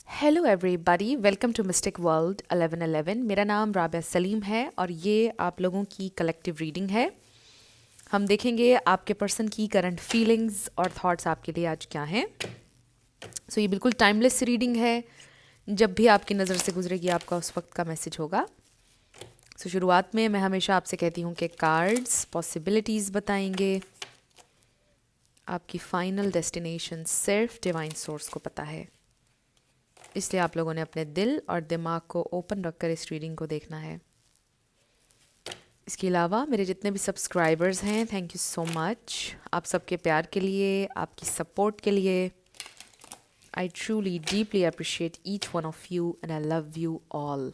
Hello everybody, welcome to mystic world 1111। मेरा नाम राबिया सलीम है और ये आप लोगों की कलेक्टिव रीडिंग है। हम देखेंगे आपके पर्सन की करंट फीलिंग्स और थॉट्स आपके लिए आज क्या हैं। ये बिल्कुल टाइमलेस रीडिंग है। जब भी आपकी नज़र से गुजरेगी आपका उस वक्त का मैसेज होगा। शुरुआत में मैं हमेशा आपसे कहती हूँ कि कार्ड्स पॉसिबिलिटीज़ बताएंगे। आपकी फाइनल डेस्टिनेशन सिर्फ डिवाइन सोर्स को पता है, इसलिए आप लोगों ने अपने दिल और दिमाग को ओपन रखकर इस रीडिंग को देखना है। इसके अलावा मेरे जितने भी सब्सक्राइबर्स हैं, थैंक यू सो मच आप सबके प्यार के लिए, आपकी सपोर्ट के लिए। I truly deeply appreciate each one of you and I love you all.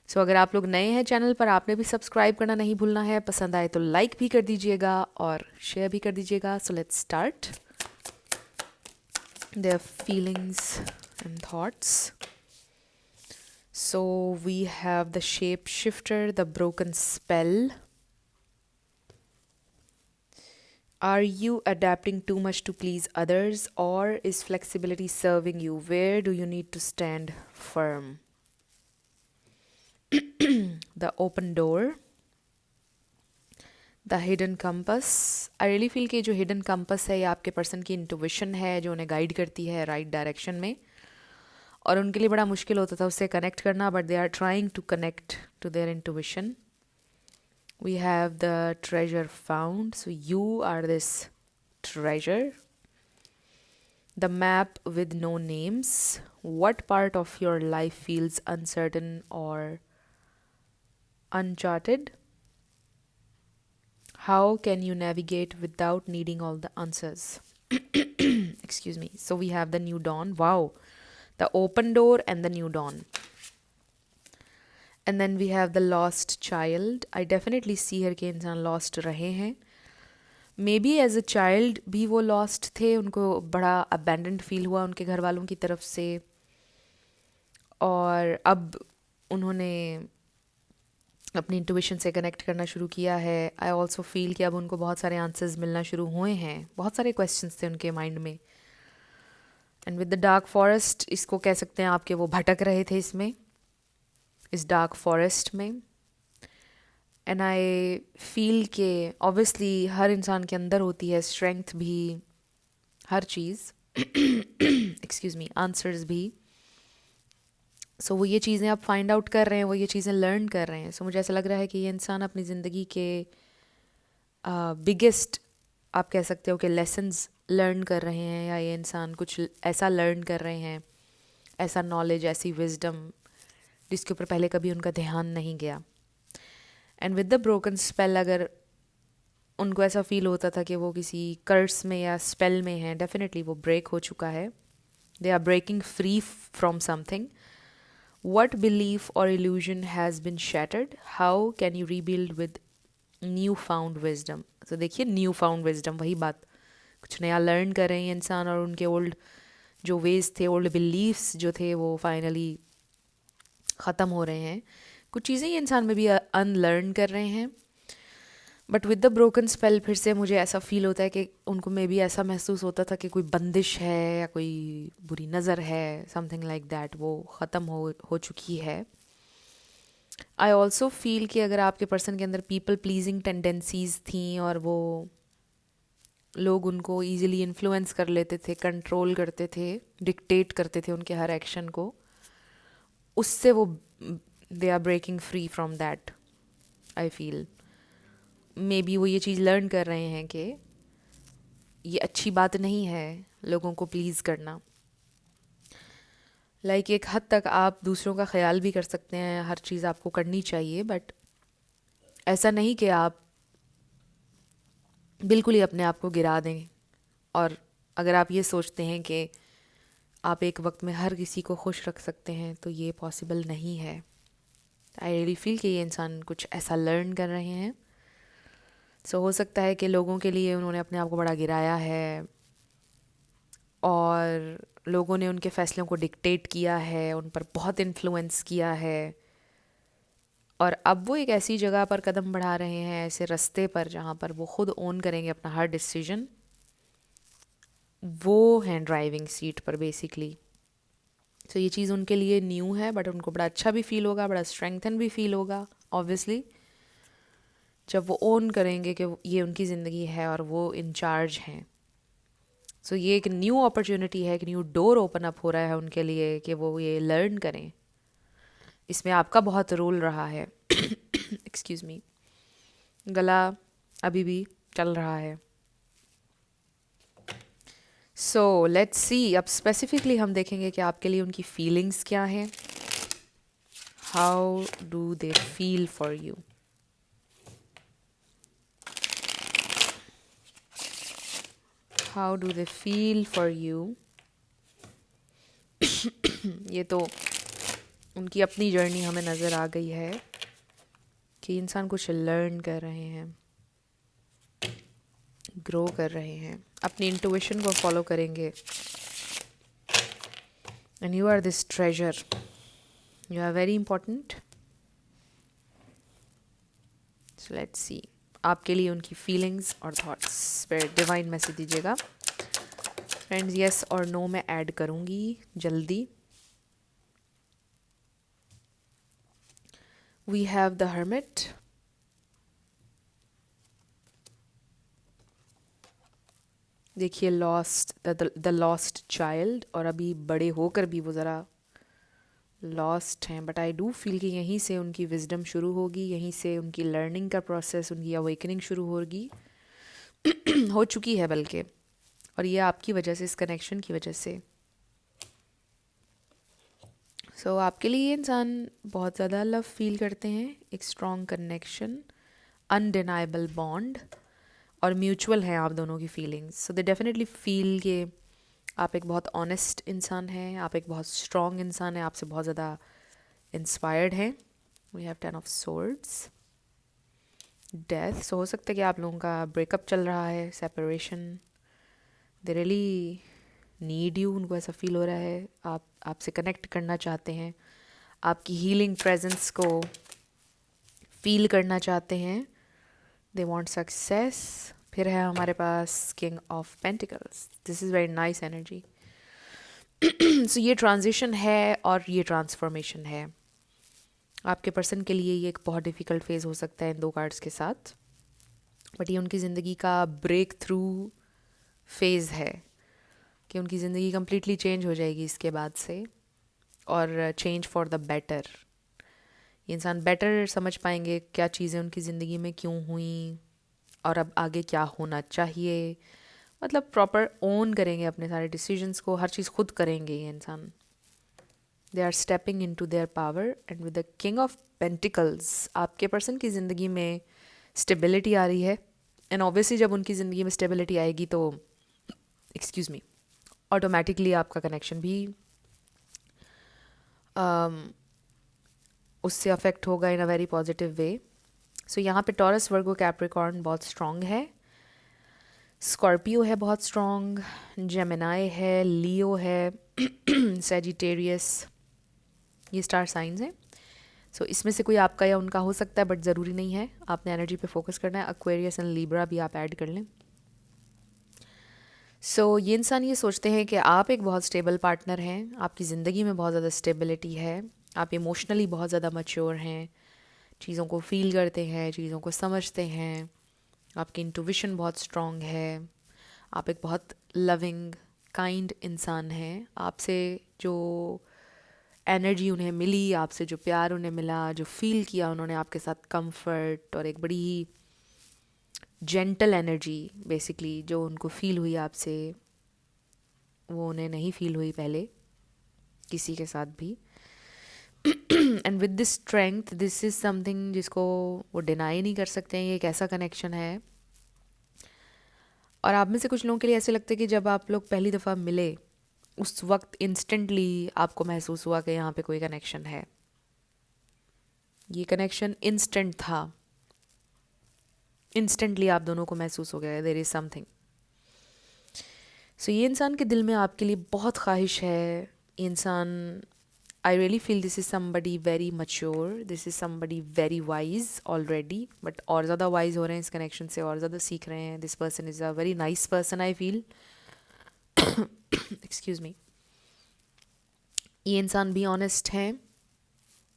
अगर आप लोग नए हैं चैनल पर, आपने भी सब्सक्राइब करना नहीं भूलना है। पसंद आए तो लाइक भी कर दीजिएगा और शेयर भी कर दीजिएगा। So let's start their feelings and thoughts. So we have the shapeshifter, the broken spell. Are you adapting too much to please others, or is flexibility serving you? Where do you need to stand firm? The open door, the hidden compass. I really feel कि जो hidden compass है ये आपके person की intuition है जो उन्हें guide करती है राइट डायरेक्शन में। और उनके लिए बड़ा मुश्किल होता था उससे कनेक्ट करना, but they are trying to connect to their intuition. We have the treasure found. So you are this treasure. The map with no names. What part of your life feels uncertain or uncharted? How can you navigate without needing all the answers? Excuse me. So we have the new dawn. Wow. The open door and the new dawn. And then we have the lost child. I definitely see her कि इंसान lost रहे हैं. Maybe as a child भी वो lost थे, उनको बड़ा abandoned feel हुआ उनके घर वालों की तरफ से, और अब उन्होंने अपनी इंट्यूशन से कनेक्ट करना शुरू किया है. आई ऑल्सो फील कि अब उनको बहुत सारे आंसर्स मिलना शुरू हुए हैं. बहुत सारे क्वेश्चंस थे उनके माइंड में. And with the dark forest, इसको कह सकते हैं आपके वो भटक रहे थे इसमें, इस डार्क फॉरेस्ट में. एंड आई फील के ऑब्वियसली हर इंसान के अंदर होती है स्ट्रेंथ भी, हर चीज़ एक्सक्यूज़ मी, आंसर्स भी. वो ये चीज़ें आप फाइंड आउट कर रहे हैं, वो ये चीज़ें लर्न कर रहे हैं. मुझे ऐसा लग रहा है कि ये इंसान अपनी ज़िंदगी के बिगेस्ट आप कह सकते हो कि लेसन्स लर्न कर रहे हैं, या ये इंसान कुछ ऐसा लर्न कर रहे हैं, ऐसा नॉलेज, ऐसी विजडम जिसके ऊपर पहले कभी उनका ध्यान नहीं गया. And with the broken spell, अगर उनको ऐसा फील होता था कि वो किसी कर्स में या स्पेल में है, डेफिनेटली वो ब्रेक हो चुका है. They are breaking free from something. What belief और illusion has been shattered. How can you rebuild with new found wisdom. तो देखिए, न्यू फाउंड विजडम, वही बात, कुछ नया लर्न कर रहे हैं इंसान, और उनके ओल्ड जो वेज थे, ओल्ड बिलीफ्स जो थे, वो फाइनली ख़त्म हो रहे हैं. कुछ चीज़ें ये इंसान में भी अनलर्न कर रहे हैं. But with the broken spell, फिर से मुझे ऐसा फील होता है कि उनको में भी ऐसा महसूस होता था कि कोई बंदिश है या कोई बुरी नज़र है, समथिंग लाइक दैट, वो ख़त्म हो चुकी है. आई ऑल्सो फील कि अगर आपके पर्सन के अंदर पीपल प्लीजिंग टेंडेंसीज थी और वो लोग उनको ईजिली इन्फ्लुएंस कर लेते थे, कंट्रोल करते थे, डिक्टेट करते थे उनके हर एक्शन को, उससे वो they are breaking free from that. I feel maybe वो ये चीज़ लर्न कर रहे हैं कि ये अच्छी बात नहीं है लोगों को प्लीज़ करना. लाइक एक हद तक आप दूसरों का ख्याल भी कर सकते हैं, हर चीज़ आपको करनी चाहिए, बट ऐसा नहीं कि आप बिल्कुल ही अपने आप को गिरा दें. और अगर आप ये सोचते हैं कि आप एक वक्त में हर किसी को खुश रख सकते हैं, तो ये पॉसिबल नहीं है. आई रियली फील कि ये इंसान कुछ ऐसा लर्न कर रहे हैं. हो सकता है कि लोगों के लिए उन्होंने अपने आप को बड़ा गिराया है, और लोगों ने उनके फ़ैसलों को डिक्टेट किया है, उन पर बहुत इन्फ्लुएंस किया है, और अब वो एक ऐसी जगह पर कदम बढ़ा रहे हैं, ऐसे रास्ते पर जहाँ पर वो खुद ओन करेंगे अपना हर डिसीजन. वो हैं ड्राइविंग सीट पर बेसिकली. सो ये चीज़ उनके लिए न्यू है, बट उनको बड़ा अच्छा भी फील होगा, बड़ा स्ट्रेंथन भी फील होगा ऑब्वियसली, जब वो ओन करेंगे कि ये उनकी ज़िंदगी है और वो इंचार्ज हैं। सो ये एक न्यू अपॉर्चुनिटी है, एक न्यू डोर ओपन अप हो रहा है उनके लिए कि वो ये लर्न करें। इसमें आपका बहुत रोल रहा है। एक्सक्यूज़ मी, गला अभी भी चल रहा है। सो लेट्स सी, अब स्पेसिफिकली हम देखेंगे कि आपके लिए उनकी फीलिंग्स क्या हैं। How do they feel for you? How do they feel for you? ये तो उनकी अपनी जर्नी हमें नज़र आ गई है कि इंसान कुछ लर्न कर रहे हैं, ग्रो कर रहे हैं, अपनी इंट्यूशन को फॉलो करेंगे। And you are this treasure, you are very important. So let's see आपके लिए उनकी फीलिंग्स और थॉट्स पर डिवाइन मैसेज दीजिएगा फ्रेंड्स। येस और नो मैं ऐड करूँगी जल्दी। वी हैव द हर्मिट, देखिए लॉस्ट, द लॉस्ट चाइल्ड, और अभी बड़े होकर भी वो ज़रा लॉस्ट हैं, बट आई डू फील कि यहीं से उनकी विजडम शुरू होगी, यहीं से उनकी लर्निंग का प्रोसेस, उनकी अवेकनिंग शुरू होगी। हो चुकी है बल्कि, और ये आपकी वजह से, इस कनेक्शन की वजह से। सो आपके लिए ये इंसान बहुत ज़्यादा लव फील करते हैं, एक स्ट्रॉन्ग कनेक्शन, अनडिनाइबल बॉन्ड, और म्यूचुअल हैं आप दोनों की feelings. So they definitely feel कि आप एक बहुत ऑनेस्ट इंसान हैं, आप एक बहुत स्ट्रॉन्ग इंसान हैं, आपसे बहुत ज़्यादा इंस्पायर्ड हैं। We have 10 of swords, death. So हो सकता है कि आप लोगों का ब्रेकअप चल रहा है, separation, they really need you, उनको ऐसा फील हो रहा है, आप आपसे कनेक्ट करना चाहते हैं, आपकी हीलिंग प्रेजेंस को फील करना चाहते हैं, दे वांट सक्सेस। फिर है हमारे पास king of pentacles, this is very nice energy. So ये ट्रांजिशन है और ये ट्रांसफॉर्मेशन है। आपके पर्सन के लिए ये एक बहुत डिफ़िकल्ट फेज़ हो सकता है इन दो कार्ड्स के साथ, बट ये उनकी ज़िंदगी का ब्रेक थ्रू फेज़ है कि उनकी ज़िंदगी कम्प्लीटली चेंज हो जाएगी इसके बाद से, और चेंज फॉर द बेटर। ये इंसान बेटर समझ पाएंगे क्या चीज़ें उनकी ज़िंदगी में क्यों हुई और अब आगे क्या होना चाहिए। मतलब प्रॉपर ओन करेंगे अपने सारे डिसीजंस को, हर चीज़ खुद करेंगे ये इंसान। They are stepping into their power. And with the king of pentacles आपके पर्सन की ज़िंदगी में स्टेबिलिटी आ रही है, एंड ऑब्वियसली जब उनकी ज़िंदगी में स्टेबिलिटी आएगी तो एक्सक्यूज़ मी ऑटोमेटिकली आपका कनेक्शन भी उससे अफेक्ट होगा इन अ वेरी पॉजिटिव वे। सो यहाँ पे टॉरस, वर्गो, कैप्रिकॉर्न बहुत स्ट्रॉन्ग है, स्कॉर्पियो है बहुत स्ट्रॉन्ग, जेमिनाई है, लियो है, सेजिटेरियस, ये स्टार साइंस हैं। सो इसमें से कोई आपका या उनका हो सकता है, बट ज़रूरी नहीं है, आपने एनर्जी पे फोकस करना है। एक्वेरियस एंड लिब्रा भी आप ऐड कर लें। सो ये इंसान ये सोचते हैं कि आप एक बहुत स्टेबल पार्टनर हैं, आपकी ज़िंदगी में बहुत ज़्यादा स्टेबिलिटी है, आप इमोशनली बहुत ज़्यादा मैच्योर हैं, चीज़ों को फील करते हैं, चीज़ों को समझते हैं, आपकी इंट्यूशन बहुत स्ट्रॉन्ग है, आप एक बहुत लविंग काइंड इंसान हैं। आपसे जो एनर्जी उन्हें मिली, आपसे जो प्यार उन्हें मिला, जो फील किया उन्होंने आपके साथ, कंफर्ट और एक बड़ी ही जेंटल एनर्जी बेसिकली जो उनको फील हुई आपसे, वो उन्हें नहीं फील हुई पहले किसी के साथ भी। And with this strength, this is something जिसको वो डिनाई नहीं कर सकते हैं, ये एक ऐसा कनेक्शन है। और आप में से कुछ लोगों के लिए ऐसे लगता है कि जब आप लोग पहली दफ़ा मिले उस वक्त इंस्टेंटली आपको महसूस हुआ कि यहाँ पे कोई कनेक्शन है। ये कनेक्शन इंस्टेंट था, इंस्टेंटली आप दोनों को महसूस हो गया देयर इज़ समथिंग। सो ये इंसान के दिल में आपके लिए बहुत ख्वाहिश है। ये इंसान, I really feel this is somebody very mature, this is somebody very wise already, but और ज़्यादा वाइज हो रहे हैं इस कनेक्शन से, और ज़्यादा सीख रहे हैं। This person is a very nice person I feel, excuse me. ये इंसान भी ऑनेस्ट हैं,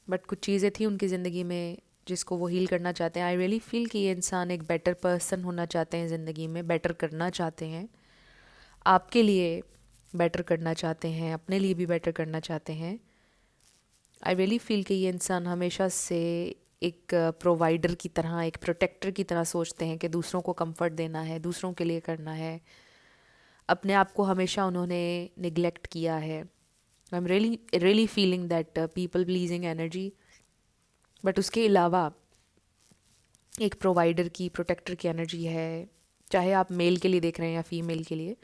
बट कुछ चीज़ें थी उनकी ज़िंदगी में जिसको वो हील करना चाहते हैं. आई रियली फील कि ये इंसान एक बेटर पर्सन होना चाहते हैं ज़िंदगी में, बेटर करना चाहते हैं, आपके लिए बेटर करना चाहते हैं, अपने लिए भी बेटर करना चाहते हैं. आई रियली फील कि ये इंसान हमेशा से एक प्रोवाइडर की तरह, एक प्रोटेक्टर की तरह सोचते हैं कि दूसरों को कंफर्ट देना है, दूसरों के लिए करना है. अपने आप को हमेशा उन्होंने निगलेक्ट किया है. I am really feeling that people pleasing energy. But उसके अलावा एक प्रोवाइडर की, प्रोटेक्टर की एनर्जी है, चाहे आप मेल के लिए देख रहे हैं या फीमेल के लिए.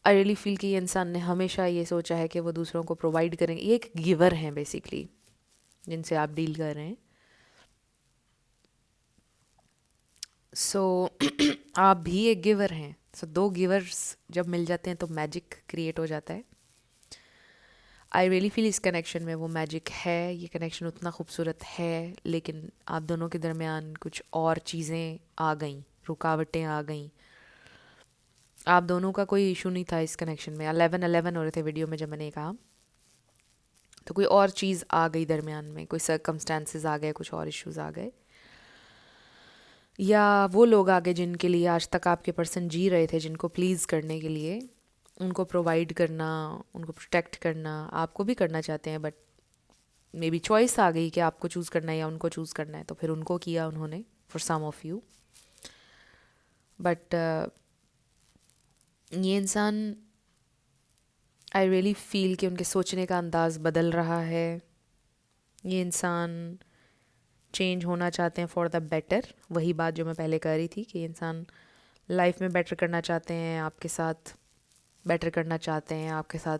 आई रियली फील कि ये इंसान ने हमेशा ये सोचा है कि वो दूसरों को प्रोवाइड करेंगे. ये एक गिवर हैं बेसिकली जिनसे आप डील कर रहे हैं. सो आप भी एक गिवर हैं. सो दो गिवर्स जब मिल जाते हैं तो मैजिक क्रिएट हो जाता है. आई रियली फील इस कनेक्शन में वो मैजिक है. ये कनेक्शन उतना खूबसूरत है, लेकिन आप दोनों के दरमियान कुछ और चीज़ें आ गईं, रुकावटें आ गईं. आप दोनों का कोई इशू नहीं था इस कनेक्शन में. 11-11 हो रहे थे वीडियो में जब मैंने कहा, तो कोई और चीज़ आ गई दरमियान में, कोई सर्कमस्टांसेस आ गए, कुछ और इश्यूज आ गए, या वो लोग आ गए जिनके लिए आज तक आपके पर्सन जी रहे थे, जिनको प्लीज़ करने के लिए, उनको प्रोवाइड करना, उनको प्रोटेक्ट करना आपको भी करना चाहते हैं. बट मे बी चॉइस आ गई कि आपको चूज़ करना है या उनको चूज़ करना है, तो फिर उनको किया उन्होंने, for some of you. But ये इंसान, आई रियली फील कि उनके सोचने का अंदाज़ बदल रहा है. ये इंसान चेंज होना चाहते हैं फॉर द बेटर. वही बात जो मैं पहले कर रही थी कि इंसान लाइफ में बेटर करना चाहते हैं, आपके साथ बेटर करना चाहते हैं, आपके साथ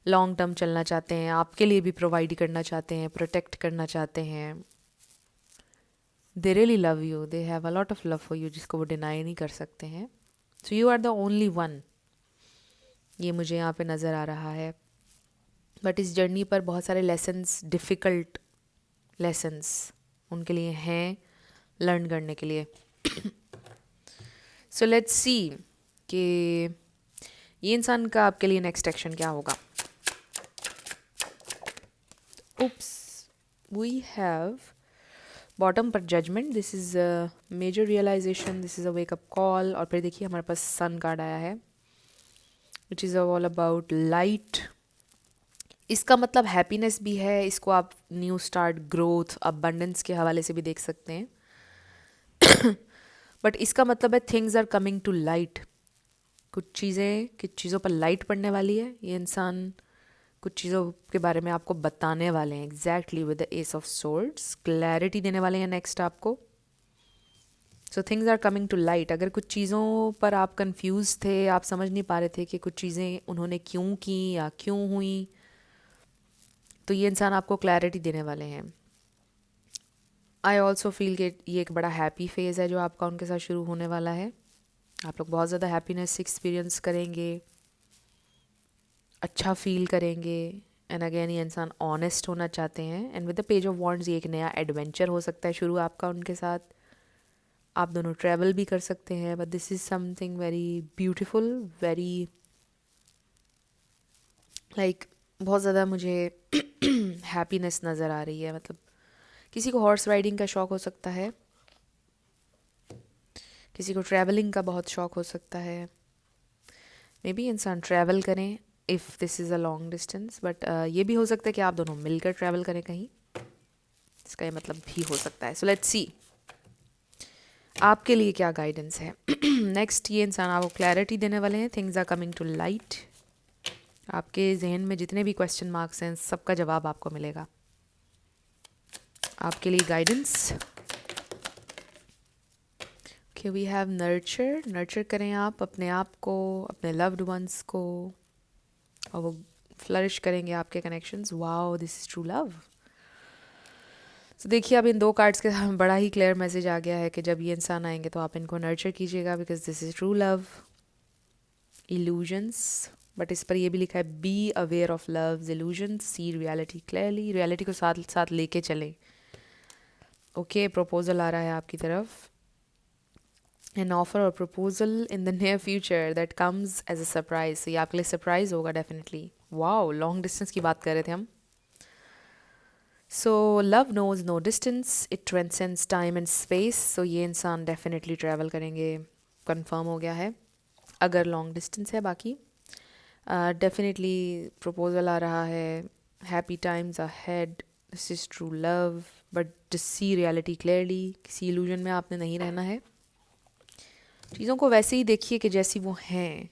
लॉन्ग टर्म चलना चाहते हैं, आपके लिए भी प्रोवाइड करना चाहते हैं, प्रोटेक्ट करना चाहते हैं. They really love you, they have a lot of love for you, जिसको वो डिनाई नहीं कर सकते हैं. So you are the only one. ये मुझे यहाँ पे नज़र आ रहा है. बट इस जर्नी पर बहुत सारे लेसन्स, डिफ़िकल्ट लेसन्स उनके लिए हैं लर्न करने के लिए. सो लेट्स सी कि ये इंसान का आपके लिए नेक्स्ट एक्शन क्या होगा. उप्स, वी हैव बॉटम पर judgement. This is a major realisation, this is a wake up call. और फिर देखिए हमारे पास सन कार्ड आया है, which is all about light. इसका मतलब हैप्पीनेस भी है. इसको आप न्यू स्टार्ट, ग्रोथ, अबंडेंस के हवाले से भी देख सकते हैं. बट इसका मतलब है things are coming to light. कुछ चीज़ों पर लाइट पड़ने वाली है. ये इंसान कुछ चीज़ों के बारे में आपको बताने वाले हैं. Exactly with the ace of swords, clarity देने वाले हैं नेक्स्ट आपको. So things are coming to light. अगर कुछ चीज़ों पर आप कंफ्यूज थे, आप समझ नहीं पा रहे थे कि कुछ चीज़ें उन्होंने क्यों की या क्यों हुई, तो ये इंसान आपको क्लैरिटी देने वाले हैं. आई ऑल्सो फील कि ये एक बड़ा हैप्पी फेज़ है जो आपका उनके साथ शुरू होने वाला है. आप लोग बहुत ज़्यादा हैप्पीनेस एक्सपीरियंस करेंगे, अच्छा फील करेंगे. एंड अगेन ये इंसान ऑनेस्ट होना चाहते हैं. And with the page of wands ये एक नया एडवेंचर हो सकता है शुरू आपका उनके साथ. आप दोनों ट्रैवल भी कर सकते हैं. But this is something very beautiful, very like बहुत ज़्यादा मुझे हैप्पीनेस नज़र आ रही है. मतलब किसी को हॉर्स राइडिंग का शौक़ हो सकता है, किसी को ट्रैवलिंग का बहुत शौक़ हो सकता है. मे बी इंसान ट्रैवल करें if this is a long distance. But ये भी हो सकता है कि आप दोनों मिलकर ट्रैवल करें कहीं. इसका ये मतलब भी हो सकता है. सो लेट्स सी आपके लिए क्या गाइडेंस है. नेक्स्ट ये इंसान आपको क्लैरिटी देने वाले हैं. Things are coming to light. आपके जहन में जितने भी क्वेश्चन मार्क्स हैं, सबका जवाब आपको मिलेगा. आपके लिए guidance. Okay, we have nurture. Nurture करें आप अपने आप को, अपने लव्ड वंस को, और वो फ्लरिश करेंगे आपके connections. Wow, this is true love. तो देखिए अब इन दो कार्ड्स के साथ बड़ा ही क्लियर मैसेज आ गया है कि जब ये इंसान आएंगे तो आप इनको नर्चर कीजिएगा, because this is true love. Illusions, but इस पर ये भी लिखा है be aware of love's illusions, see reality clearly. Reality को साथ साथ लेके चलें. ओके, प्रपोजल आ रहा है आपकी तरफ. एन ऑफर और proposal in the near future that comes as a surprise. ये आपके लिए सरप्राइज होगा डेफिनेटली. वाओ, लॉन्ग डिस्टेंस की बात कर रहे थे हम. So love knows no distance, it transcends time and space. So ये इंसान डेफिनेटली ट्रैवल करेंगे, कंफर्म हो गया है अगर लॉन्ग डिस्टेंस है. बाकी डेफिनेटली प्रपोजल आ रहा है, happy times ahead, this is true love, but just see reality clearly. किसी इल्यूजन में आपने नहीं रहना है. चीज़ों को वैसे ही देखिए कि जैसी वो हैं.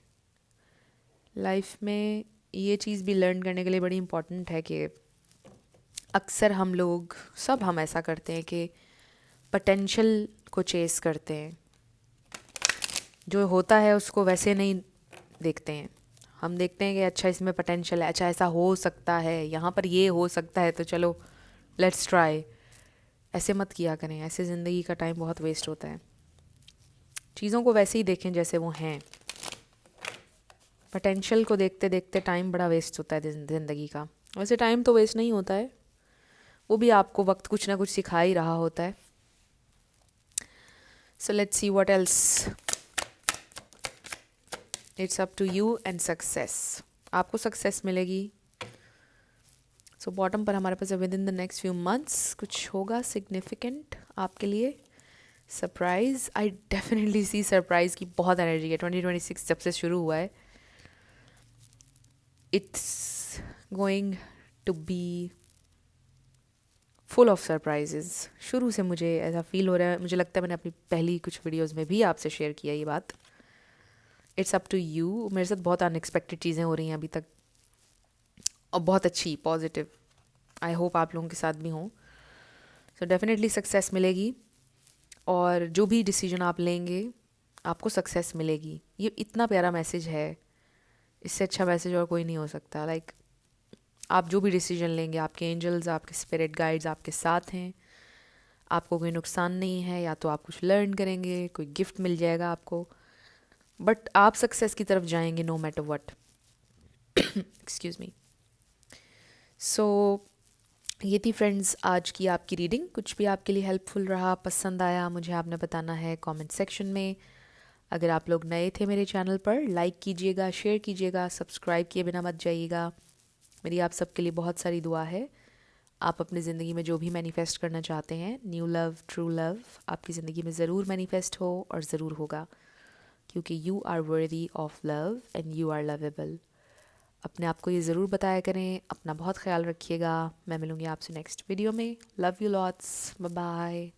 लाइफ में ये चीज़ भी लर्न करने के लिए बड़ी इम्पॉर्टेंट है कि अक्सर हम लोग, सब हम ऐसा करते हैं कि पोटेंशियल को चेस करते हैं, जो होता है उसको वैसे नहीं देखते हैं. हम देखते हैं कि अच्छा इसमें पोटेंशियल है, अच्छा ऐसा हो सकता है, यहाँ पर ये हो सकता है, तो चलो लेट्स ट्राई. ऐसे मत किया करें, ऐसे ज़िंदगी का टाइम बहुत वेस्ट होता है. चीज़ों को वैसे ही देखें जैसे वो हैं. पोटेंशियल को देखते देखते टाइम बड़ा वेस्ट होता है ज़िंदगी का. वैसे टाइम तो वेस्ट नहीं होता है, वो भी आपको वक्त कुछ ना कुछ सिखा ही रहा होता है. So let's see what else. It's up to you and success. आपको सक्सेस मिलेगी. सो बॉटम पर हमारे पास within the next few months कुछ होगा सिग्निफिकेंट आपके लिए. Surprise, I definitely see surprise की बहुत एनर्जी है. 2026 जब से शुरू हुआ है, it's going to be full of surprises. शुरू से मुझे ऐसा फील हो रहा है. मुझे लगता है मैंने अपनी पहली कुछ वीडियोस में भी आपसे शेयर किया ये बात. It's up to you. मेरे साथ बहुत अनएक्सपेक्टेड चीज़ें हो रही हैं अभी तक, और बहुत अच्छी पॉजिटिव. आई होप आप लोगों के साथ भी हों. सो डेफिनेटली सक्सेस मिलेगी, और जो भी डिसीजन आप लेंगे आपको सक्सेस मिलेगी. ये इतना प्यारा मैसेज है, इससे अच्छा मैसेज और कोई नहीं हो सकता. लाइक आप जो भी डिसीजन लेंगे, आपके एंजल्स, आपके स्पिरिट गाइड्स आपके साथ हैं. आपको कोई नुकसान नहीं है, या तो आप कुछ लर्न करेंगे, कोई गिफ्ट मिल जाएगा आपको, बट आप सक्सेस की तरफ जाएंगे no matter what. Excuse me. So ये थी फ्रेंड्स आज की आपकी रीडिंग. कुछ भी आपके लिए हेल्पफुल रहा, पसंद आया, मुझे आपने बताना है कमेंट सेक्शन में. अगर आप लोग नए थे मेरे चैनल पर, लाइक कीजिएगा, शेयर कीजिएगा, सब्सक्राइब किए बिना मत जाइएगा. मेरी आप सबके लिए बहुत सारी दुआ है. आप अपनी ज़िंदगी में जो भी मैनिफेस्ट करना चाहते हैं, न्यू लव, ट्रू लव, आपकी ज़िंदगी में ज़रूर मैनिफेस्ट हो, और ज़रूर होगा, क्योंकि you are worthy of love and you are lovable. अपने आप को ये ज़रूर बताया करें. अपना बहुत ख्याल रखिएगा. मैं मिलूँगी आपसे नेक्स्ट वीडियो में. Love you lots. Bye bye.